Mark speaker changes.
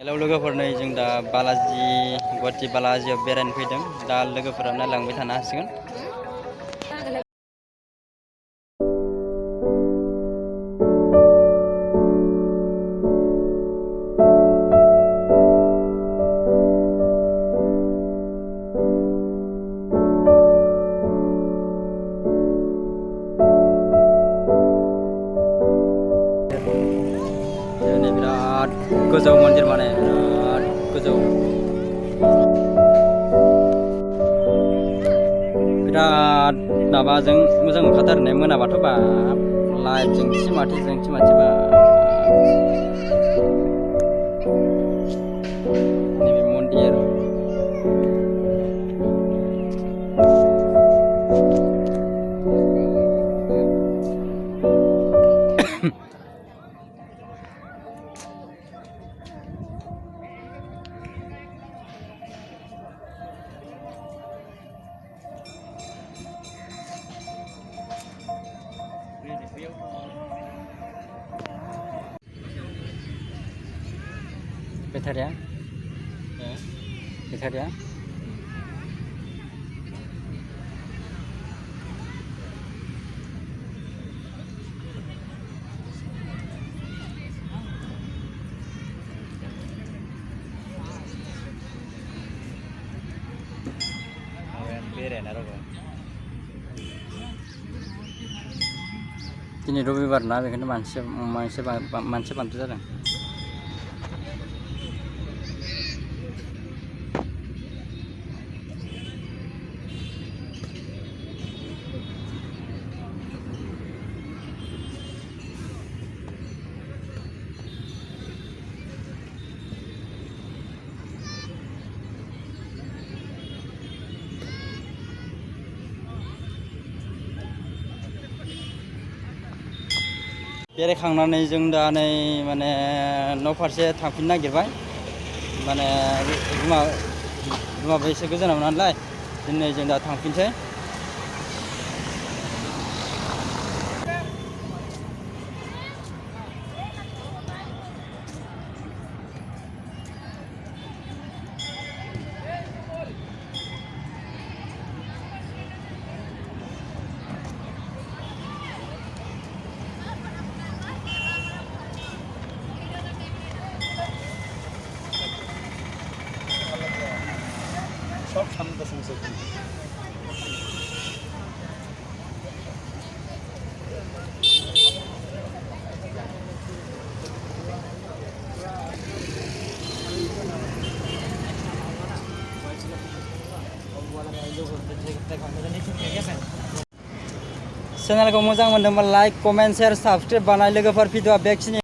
Speaker 1: Hello लोगोफोर, नै जों दा बालाजि गुवाहाटि बालाजियाव बेरायनो फैदों। दा लोगोफोरा नायलांबाय थानो हासिगोन। ini birat गोजौ मन्दिर माने बिराद गोजौ, बिराद माबाजों मोजां नुखाथारनाय मोनाबाथ' बाब लाइट जोंसि माथो बाब नैबे मन्दिर बेटारिया बेटारिया बेरायना रावबो दिनै रबिबार ना, बेखायनो मानसि बांद्राय जादों। बेरायखांनानै जों दा नै माने न' फारसे थांफिननो नागिरबाय। माने रुमाबो एसे गोजानाव नालाय दिनै जों दा थांफिनसै। चेनेलखौ मोजां मोनदोंबा लाइक, कमेन्ट, शेयार, साबस्क्राइब बानाय लोगोफोर। भिडिअआ बेखिनि।